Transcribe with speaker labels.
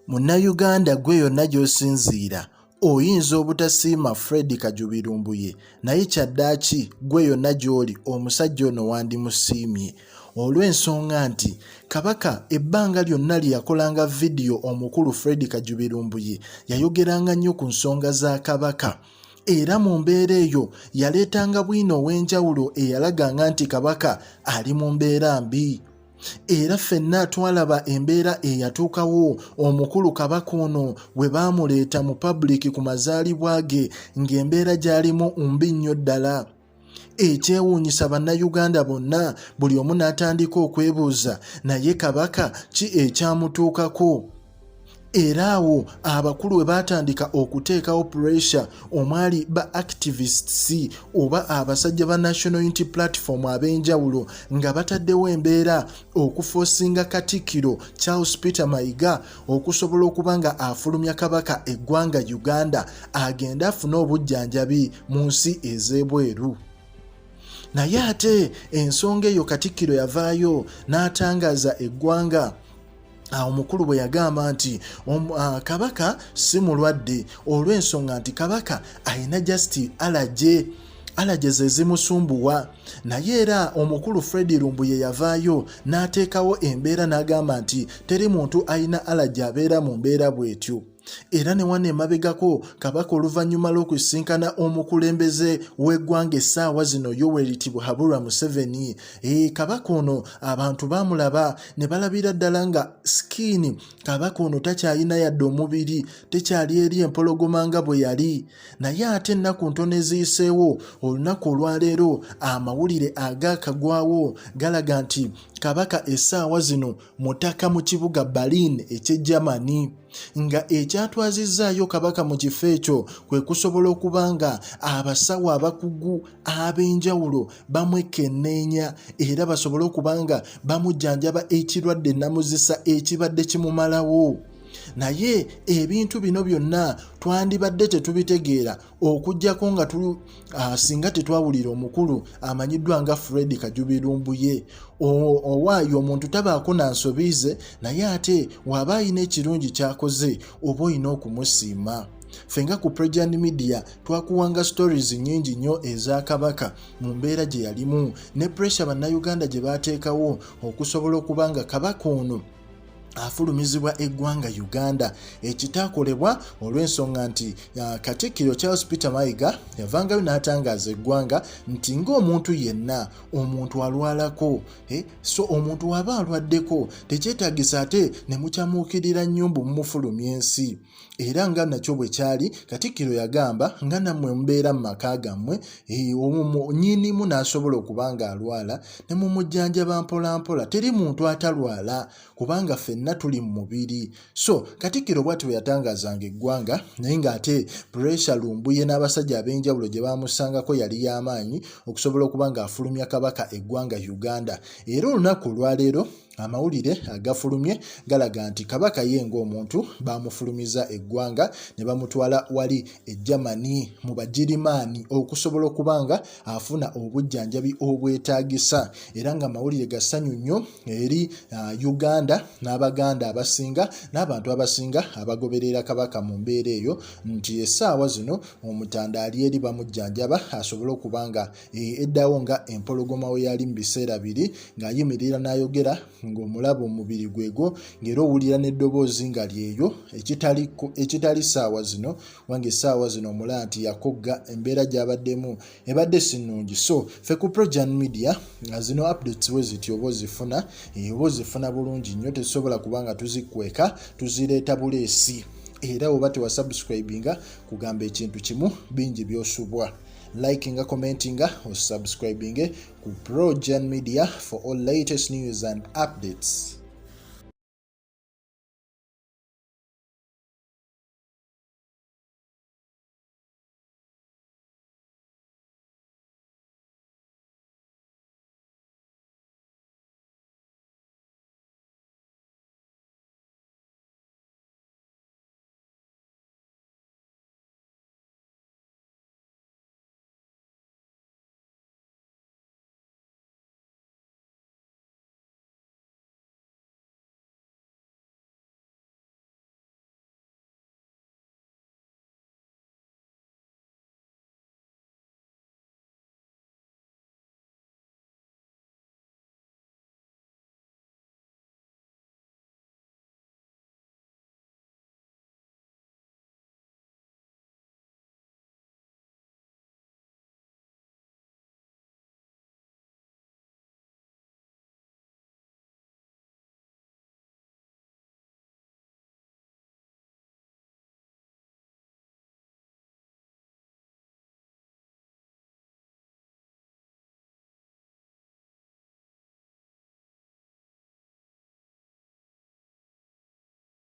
Speaker 1: Munnayuganda gwe yonna gy'osinziira oyinza obutasiima Fred Kajubi Lumbuye naye kyaddaaki gwe yonna gy'oli omusajja ono wandimusiimye olw'ensonga nti Kabaka ebbanga lyonna lye yakolanga vidiyo omukulu Fred Kajubi Lumbuye yayogeranga nnyo ku nsonga za Kabaka era mu mbeera eyo yaleetanga bwino ow'enjawulo eyalaganga nti Kabaka ali mu mbeera mbi. Era ffenna twalaba embeera eyatuukawo omukulu Kabaka ono bwe baamuleeta mu public ku mazaalibwa ge ng'embeera gy'alimu mbi nnyo ddala. Ekyewuunyisa bannayuganda bonna buli omu n'atandika okwebuuza naye Kabaka ki ekyamutuukako? Era awo abakulu we baatandika okuteekawo pressure omwali ba activists oba abasajja ba National Unity Platform ab'enjawulo nga bataddewo embeera okuforcinga Katikkiro Charles Peter Mayiga okusobola okuba nga afulumya Kabaka eggwanga Uganda agenda afune obujjanjabi mu nsi ez'ebweru. Naye ate ensonga eyo Katikkiro yavaayo n'atangaaza eggwanga omukulu bwe yagamba nti Kabaka si mulwadde olw'ensonga nti Kabaka alina just allergies ezimusumbuwa. Naye era omukulu Fred Lumbuye yavaayo n'ateekawo embeera n'agamba nti teri muntu alina allergy abeera mu mbeera bw'etyo. Era ne wane emabegako Kabaka oluvannyuma lw'okusisinkana omukulembeze w'eggwanga essaawa zino Yoweri Habura Museveni, Kabaka ono abantu baamulaba ne balabira ddala nga skin Kabaka ono takyalina yadde omubiri, tekyali eri empologoma nga bwe yali. Naye ate ennaku ntono eziyiseewo olunaku olwaleero amawulire agaakagwawo galaga nti Kabaka essaawa zino mutaka mu kibuga Berlin eky'e Germany, nga ekyatwazizzaayo Kabaka mu kifo ekyo kwe kusobola okuba nga abasawo abakugu ab'enjawulo bamwekenneenya era basobole okuba nga bamujjanjaba ekirwadde namuzisa ekibadde kimumalawo. Naye ebintu bino byonna twandibadde tetubitegeera okuggyako nga singa tetwawulira omukulu amanyiddwa nga Fred Kajubi Lumbuye. Owaayo omuntu tabaako na nsobiize naye ate waba alina ekirungi ky'akoze oba olina okumusiima. Fenga ku Prejand Media twakuwanga stories nnyingi nnyo eza Kabaka mu mbeera gye yalimu ne pressure bannayuganda gye baateekawo okusobola okuba nga Kabaka ono afulumizibwa eggwanga Uganda. Ekitaakolebwa olw'ensonga nti Katikkiro Charles Peter Mayiga yavangayo n'atangaaza eggwanga nti ng'omuntu yenna omuntu alwalako, so omuntu waba alwaddeko tekyetaagisa ate ne mukyamuukirira nnyumbu mumufulumya ensi. Era nga nakyo bwe kyali Katikkiro yagamba nga nammwe mubeera mu maka gammwe nnyinimu n'asobola okuba nga alwala ne mumujjanjaba mpolampola, teri muntu atalwala kubanga ffenna tuli mu mubiri. So Katikkiro bw'ati bwe yatangaazanga eggwanga naye ng'ate pressure Lumbuye n'abasajja ab'enjawulo gye baamusangako yali y'amaanyi okusobola okuba nga afulumya Kabaka eggwanga Uganda. Era olunaku olwaleero amawulire agafulumye galaga nti Kabaka ye ng'omuntu baamufulumiza eggwanga ne bamutwala wali e Germany mu Bagirimaani okusobola okuba nga afuna obujjanjabi obwetaagisa. Era nga amawulire gassanyu nnyo eri Uganda n'Abaganda abasinga n'abantu abasinga abagoberera Kabaka mu mbeera eyo nti essaawa zino omutanda ali eri bamujjanjaba asobole okuba nga eddawo nga empologoma we yali mu biseera biri ng'ayimirira n'ayogera ng'omulaba omubiri gwego ng'era owulira n'eddoboozi nga lyeyo ekitali ssaawa zino wange essaawa zino omulaba nti yakogga embeera gy'abaddemu ebadde si nnungi. So ffe ku Prejand Media nga zino updates we ziti oba ozifuna bulungi nnyo tetusobola kuba nga tuzikweka tuzireeta buleesi. Era oba tewasubscribinga kugamba ekintu kimu bingi by'osubwa. Likinga, commentinga or subscribing ku Prejand Media for all latest news and updates.